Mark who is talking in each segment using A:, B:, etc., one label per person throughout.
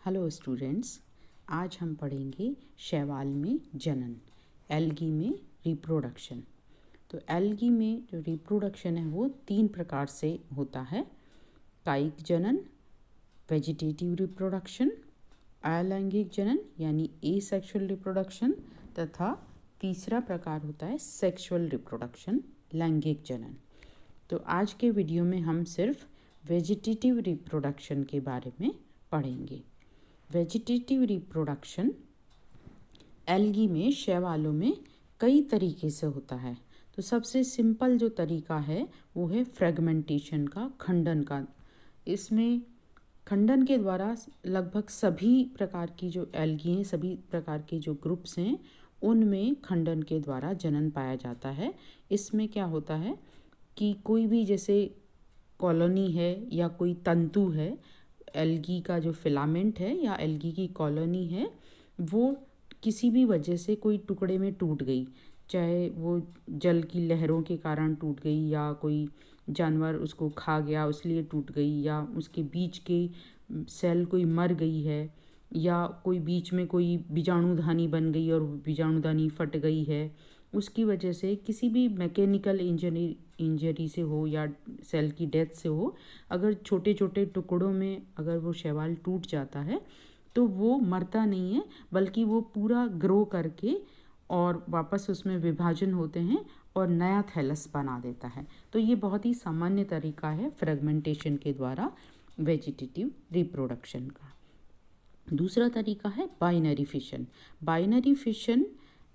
A: Hello students, आज हम पढ़ेंगे शैवाल में जनन, एल्गी में रिप्रोडक्शन। तो एल्गी में जो रिप्रोडक्शन है वो 3 प्रकार से होता है। कायिक जनन, वेजिटेटिव रिप्रोडक्शन, अलैंगिक जनन यानी एसेक्सुअल रिप्रोडक्शन, तथा तीसरा प्रकार होता है सेक्सुअल रिप्रोडक्शन, लैंगिक जनन। तो आज के वीडियो में हम सिर्फ वेजिटेटिव रिप्रोडक्शन के बारे में पढ़ेंगे। वेजिटेटिव रिप्रोडक्शन एल्गी में, शैवालों में कई तरीके से होता है। तो सबसे सिंपल जो तरीका है वो है फ्रेगमेंटेशन का, खंडन का। इसमें खंडन के द्वारा लगभग सभी प्रकार की जो एल्गी हैं, सभी प्रकार के जो ग्रुप्स हैं, उनमें खंडन के द्वारा जनन पाया जाता है। इसमें क्या होता है कि कोई भी जैसे कॉलोनी है या कोई तंतु है, एल्गी का जो फिलामेंट है या एल्गी की कॉलोनी है, वो किसी भी वजह से कोई टुकड़े में टूट गई, चाहे वो जल की लहरों के कारण टूट गई या कोई जानवर उसको खा गया इसलिए टूट गई, या उसके बीच के सेल कोई मर गई है, या कोई बीच में कोई बीजाणुधानी बन गई और बीजाणुधानी फट गई है, उसकी वजह से किसी भी मैकेनिकल इंजरी से हो या सेल की डेथ से हो, अगर छोटे छोटे टुकड़ों में अगर वो शैवाल टूट जाता है तो वो मरता नहीं है, बल्कि वो पूरा ग्रो करके और वापस उसमें विभाजन होते हैं और नया थैलस बना देता है। तो ये बहुत ही सामान्य तरीका है फ्रेगमेंटेशन के द्वारा वेजिटेटिव रिप्रोडक्शन का। दूसरा तरीका है binary fission. Binary fission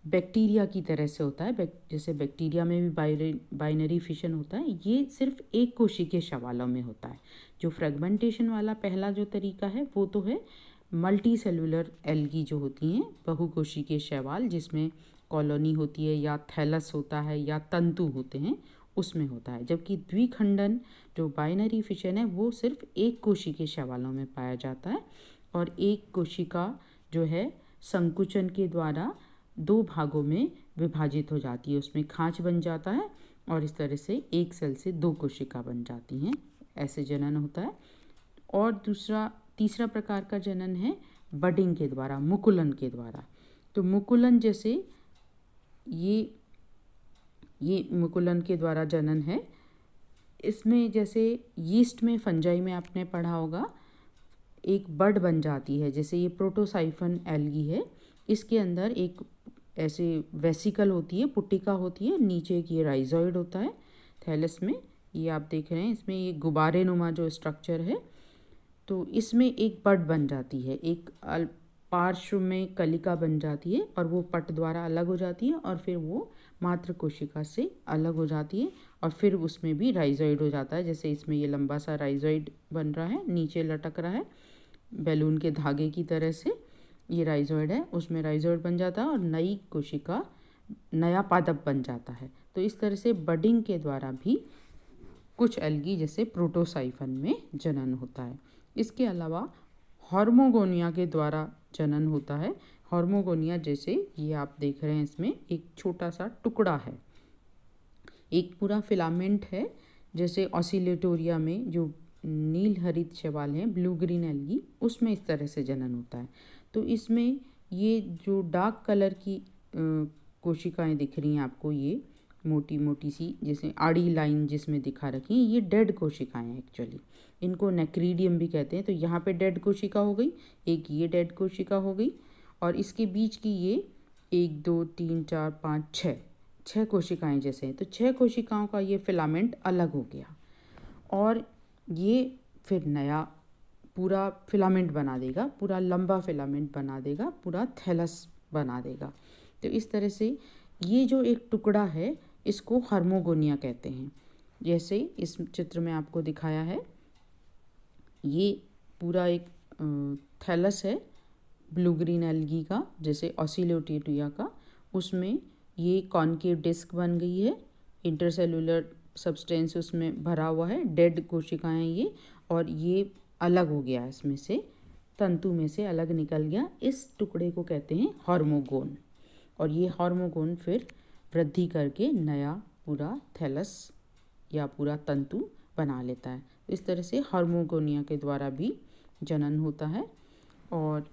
A: bacteria की तरह से होता है, जैसे बैक्टीरिया में भी बाइनरी फिशन होता है। ये सिर्फ एक कोशिकीय शैवालों में होता है। जो फ्रेगमेंटेशन वाला पहला जो तरीका है वो तो है मल्टी सेलुलर एल्गी जो होती हैं, बहुकोशिकीय शैवाल, जिसमें कॉलोनी होती है या थैलस होता है या तंतु होते हैं, उसमें होता है। जबकि द्विखंडन जो बाइनरी फिशन है वो सिर्फ एक कोशिकीय शैवालों में पाया जाता है, और एक कोशिका जो है संकुचन के द्वारा 2 भागों में विभाजित हो जाती है, उसमें खांच बन जाता है और इस तरह से एक सेल से 2 कोशिका बन जाती हैं, ऐसे जनन होता है। और तीसरा प्रकार का जनन है बडिंग के द्वारा, मुकुलन के द्वारा। तो मुकुलन जैसे ये मुकुलन के द्वारा जनन है। इसमें जैसे यीस्ट में, फंजाई में आपने पढ़ा होगा, एक बड बन जाती है। जैसे ये प्रोटोसाइफन एल्गी है, इसके अंदर एक ऐसे वेसिकल होती है, पुट्टिका होती है, नीचे एक ये राइजॉइड होता है थैलस में, ये आप देख रहे हैं। इसमें ये गुब्बारे नुमा जो स्ट्रक्चर है, तो इसमें एक बड बन जाती है, एक पार्श्व में कलिका बन जाती है और वो पट द्वारा अलग हो जाती है, और फिर वो मात्र कोशिका से अलग हो जाती है, और फिर उसमें भी राइजॉइड हो जाता है। जैसे इसमें ये लंबा सा राइजॉइड बन रहा है, नीचे लटक रहा है बैलून के धागे की तरह से, ये राइजॉइड है, उसमें राइजॉइड बन जाता है और नई कोशिका, नया पादप बन जाता है। तो इस तरह से बडिंग के द्वारा भी कुछ एल्गी जैसे प्रोटोसाइफन में जनन होता है। इसके अलावा हॉर्मोगोनिया के द्वारा जनन होता है। हॉर्मोगोनिया जैसे ये आप देख रहे हैं, इसमें एक छोटा सा टुकड़ा है, एक पूरा फिलामेंट है, जैसे ऑसिलेटोरिया में जो नील हरित शैवाल हैं, ब्लू ग्रीन एल्गी, उसमें इस तरह से जनन होता है। तो इसमें ये जो डार्क कलर की कोशिकाएं दिख रही हैं आपको, ये मोटी मोटी सी जैसे आड़ी लाइन जिसमें दिखा रखी है, ये डेड कोशिकाएं हैं एक्चुअली। इनको नेक्रीडियम भी कहते हैं। तो यहाँ पे डेड कोशिका हो गई, एक ये डेड कोशिका हो गई, और इसके बीच की ये 1 2 3 4 5 6 कोशिकाएं जैसे हैं। तो 6 कोशिकाओं का ये फिलामेंट अलग हो गया, और ये फिर नया पूरा फिलामेंट बना देगा, पूरा लंबा फिलामेंट बना देगा, पूरा थैलस बना देगा। तो इस तरह से ये जो एक टुकड़ा है इसको हॉर्मोगोनिया कहते हैं। जैसे इस चित्र में आपको दिखाया है, ये पूरा एक थैलस है ब्लू ग्रीन एल्गी का, जैसे ऑसिलोटेरिया का, उसमें ये कॉनकेव डिस्क बन गई है, इंटरसेलुलर सब्सटेंस उसमें भरा हुआ है, डेड कोशिकाएं ये, और ये अलग हो गया, इसमें से तंतु में से अलग निकल गया। इस टुकड़े को कहते हैं हॉर्मोगोन, और ये हॉर्मोगोन फिर वृद्धि करके नया पूरा थैलस या पूरा तंतु बना लेता है। इस तरह से हॉर्मोगोनिया के द्वारा भी जनन होता है। और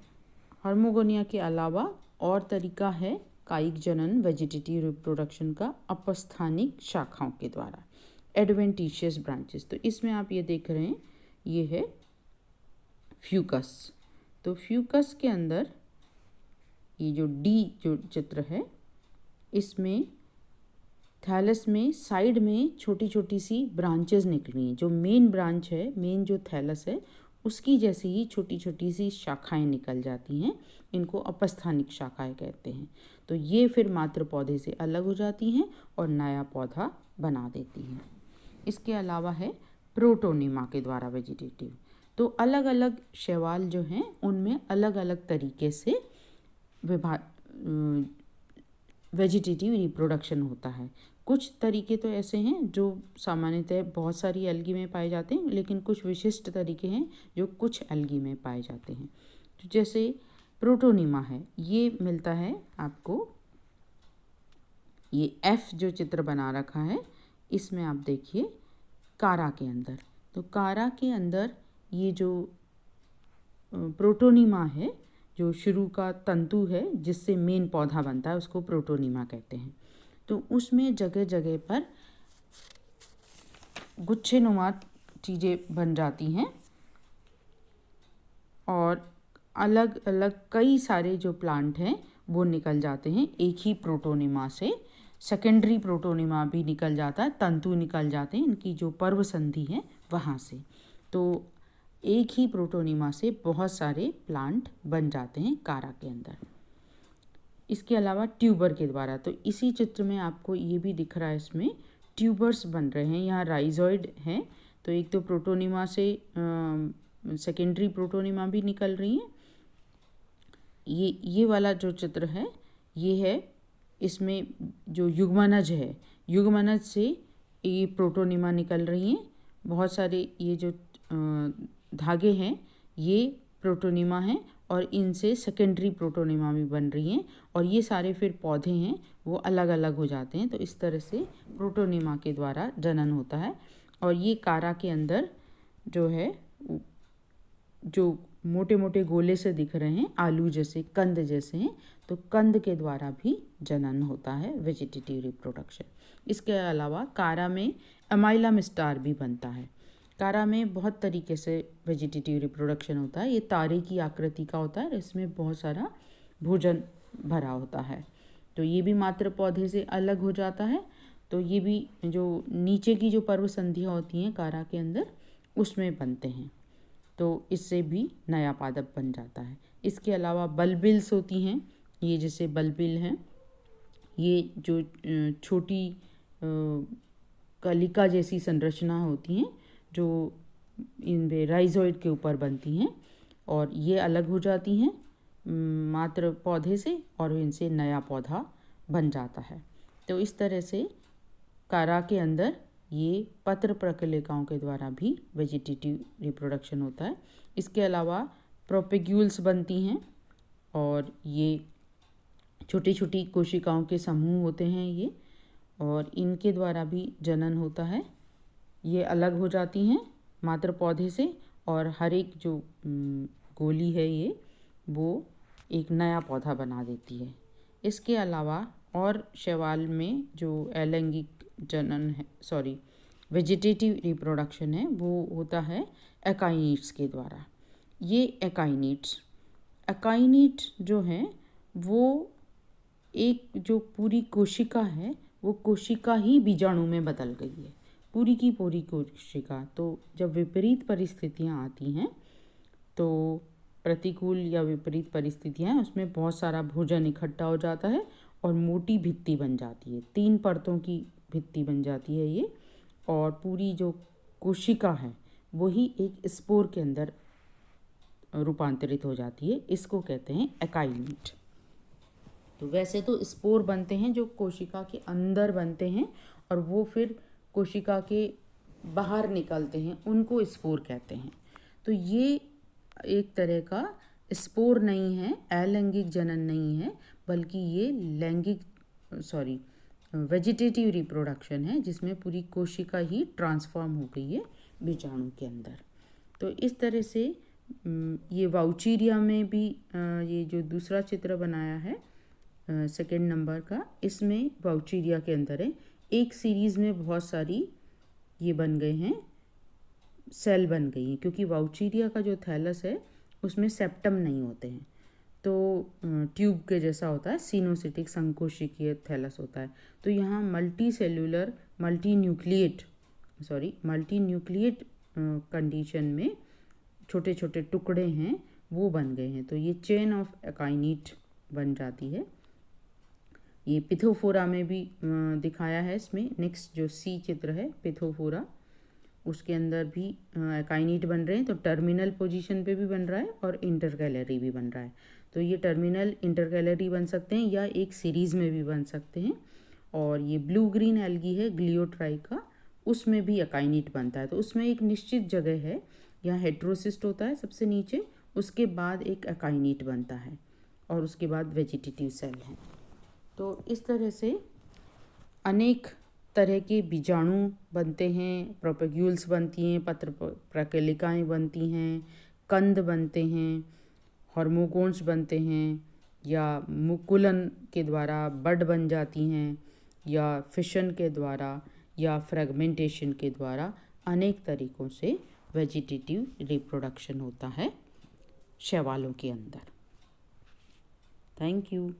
A: हार्मोगोनिया के अलावा और तरीका है कायिक जनन वेजिटेटिव रिप्रोडक्शन का अपस्थानिक शाखाओं के द्वारा, एडवेंटिशियस ब्रांचेस। तो इसमें आप ये देख रहे हैं, ये है फ्यूकस। तो फ्यूकस के अंदर ये जो डी जो चित्र है, इसमें थैलस में साइड में छोटी छोटी सी ब्रांचेस निकली हैं। जो मेन ब्रांच है, मेन जो थैलस है, उसकी जैसे ही छोटी छोटी सी शाखाएं निकल जाती हैं, इनको अपस्थानिक शाखाएं कहते हैं। तो ये फिर मात्र पौधे से अलग हो जाती हैं और नया पौधा बना देती हैं। इसके अलावा है प्रोटोनिमा के द्वारा वेजिटेटिव। तो अलग अलग शैवाल जो हैं, उनमें अलग अलग तरीके से वेजिटेटिव रिप्रोडक्शन होता है। कुछ तरीके तो ऐसे हैं जो सामान्यतः बहुत सारी एल्गी में पाए जाते हैं, लेकिन कुछ विशिष्ट तरीके हैं जो कुछ एल्गी में पाए जाते हैं। तो जैसे प्रोटोनिमा है, ये मिलता है आपको, ये एफ जो चित्र बना रखा है, इसमें आप देखिए कारा के अंदर। तो कारा के अंदर ये जो प्रोटोनिमा है, जो शुरू का तंतु है जिससे मेन पौधा बनता है, उसको प्रोटोनिमा कहते हैं। तो उसमें जगह जगह पर गुच्छेनुमा चीज़ें बन जाती हैं और अलग अलग कई सारे जो प्लांट हैं वो निकल जाते हैं एक ही प्रोटोनिमा से। सेकेंडरी प्रोटोनिमा भी निकल जाता है, तंतु निकल जाते हैं इनकी जो पर्व संधि है वहाँ से। तो एक ही प्रोटोनिमा से बहुत सारे प्लांट बन जाते हैं कारा के अंदर। इसके अलावा ट्यूबर के द्वारा, तो इसी चित्र में आपको ये भी दिख रहा है, इसमें ट्यूबर्स बन रहे हैं। यहाँ राइजॉइड हैं, तो एक तो प्रोटोनिमा से सेकेंडरी प्रोटोनिमा भी निकल रही हैं। ये वाला जो चित्र है, ये है, इसमें जो युग्मनज है, युग्मनज से ये प्रोटोनिमा निकल रही हैं। बहुत सारे ये जो धागे हैं, ये प्रोटोनिमा हैं और इनसे सेकेंडरी प्रोटोनिमा भी बन रही हैं, और ये सारे फिर पौधे हैं वो अलग अलग हो जाते हैं। तो इस तरह से प्रोटोनिमा के द्वारा जनन होता है। और ये कारा के अंदर जो है, जो मोटे मोटे गोले से दिख रहे हैं, आलू जैसे, कंद जैसे हैं, तो कंद के द्वारा भी जनन होता है वेजिटेटिव रिप्रोडक्शन। इसके अलावा कारा में अमाइलम स्टार भी बनता है। कारा में बहुत तरीके से वेजिटेटिव रिप्रोडक्शन होता है। ये तारे की आकृति का होता है, इसमें बहुत सारा भोजन भरा होता है। तो ये भी मात्र पौधे से अलग हो जाता है। तो ये भी जो नीचे की जो पर्व संधियाँ होती हैं कारा के अंदर, उसमें बनते हैं। तो इससे भी नया पादप बन जाता है। इसके अलावा बल्बिल्स होती हैं, ये जैसे बल्बिल हैं, ये जो छोटी कलिका जैसी संरचना होती हैं जो इन राइजोइड के ऊपर बनती हैं, और ये अलग हो जाती हैं मात्र पौधे से, और इनसे नया पौधा बन जाता है। तो इस तरह से कारा के अंदर ये पत्र प्रकलिकाओं के द्वारा भी वेजिटेटिव रिप्रोडक्शन होता है। इसके अलावा प्रोपेग्यूल्स बनती हैं, और ये छोटी छोटी कोशिकाओं के समूह होते हैं ये, और इनके द्वारा भी जनन होता है। ये अलग हो जाती हैं मात्र पौधे से, और हर एक जो गोली है ये, वो एक नया पौधा बना देती है। इसके अलावा और शैवाल में जो अलैंगिक जनन है, वेजिटेटिव रिप्रोडक्शन है, वो होता है एकाइनीट्स के द्वारा। ये एकाइनीट जो हैं, वो एक जो पूरी कोशिका है, वो कोशिका ही बीजाणु में बदल गई है, पूरी की पूरी कोशिका। तो जब विपरीत परिस्थितियाँ आती हैं, तो प्रतिकूल या विपरीत परिस्थितियाँ हैं, उसमें बहुत सारा भोजन इकट्ठा हो जाता है और मोटी भित्ति बन जाती है, 3 परतों की भित्ति बन जाती है ये, और पूरी जो कोशिका है वही एक स्पोर के अंदर रूपांतरित हो जाती है। इसको कहते हैं एकाइनीट। तो वैसे तो स्पोर बनते हैं जो कोशिका के अंदर बनते हैं, और वो फिर कोशिका के बाहर निकलते हैं, उनको स्पोर कहते हैं। तो ये एक तरह का स्पोर नहीं है, अलैंगिक जनन नहीं है, बल्कि ये वेजिटेटिव रिप्रोडक्शन है, जिसमें पूरी कोशिका ही ट्रांसफॉर्म हो गई है बीजाणु के अंदर। तो इस तरह से ये वाउचीरिया में भी ये जो दूसरा चित्र बनाया है सेकंड नंबर का, इसमें वाउचीरिया के अंदर है, एक सीरीज़ में बहुत सारी ये बन गए हैं, सेल बन गई हैं, क्योंकि वाउचीरिया का जो थैलस है उसमें सेप्टम नहीं होते हैं, तो ट्यूब के जैसा होता है, सिनोसिटिक संकोशिकीय थैलस होता है। तो यहाँ multi cellular multi nucleate condition में छोटे छोटे टुकड़े हैं वो बन गए हैं, तो ये चेन ऑफ एकाइनीट बन जाती है। ये पिथोफोरा में भी दिखाया है। इसमें नेक्स्ट जो सी चित्र है पिथोफोरा, उसके अंदर भी एकाइनीट बन रहे हैं, तो टर्मिनल पोजीशन पे भी बन रहा है और इंटरकैलरी भी बन रहा है। तो ये टर्मिनल इंटरकैलरी बन सकते हैं या एक सीरीज़ में भी बन सकते हैं। और ये ब्लू ग्रीन एल्गी है ग्लियोट्राइका, उसमें भी एकाइनीट बनता है। तो उसमें एक निश्चित जगह है, यहाँ हेट्रोसिस्ट होता है सबसे नीचे, उसके बाद एक एकाइनीट बनता है और उसके बाद वेजिटेटिव सेल है। तो इस तरह से अनेक तरह के बीजाणु बनते हैं, प्रोपेग्यूल्स बनती हैं, पत्र प्रकेलिकाएँ बनती हैं, कंद बनते हैं, हार्मोगोन्स बनते हैं, या मुकुलन के द्वारा बड बन जाती हैं, या फिशन के द्वारा या फ्रेगमेंटेशन के द्वारा अनेक तरीक़ों से वेजिटेटिव रिप्रोडक्शन होता है शैवालों के अंदर। Thank you.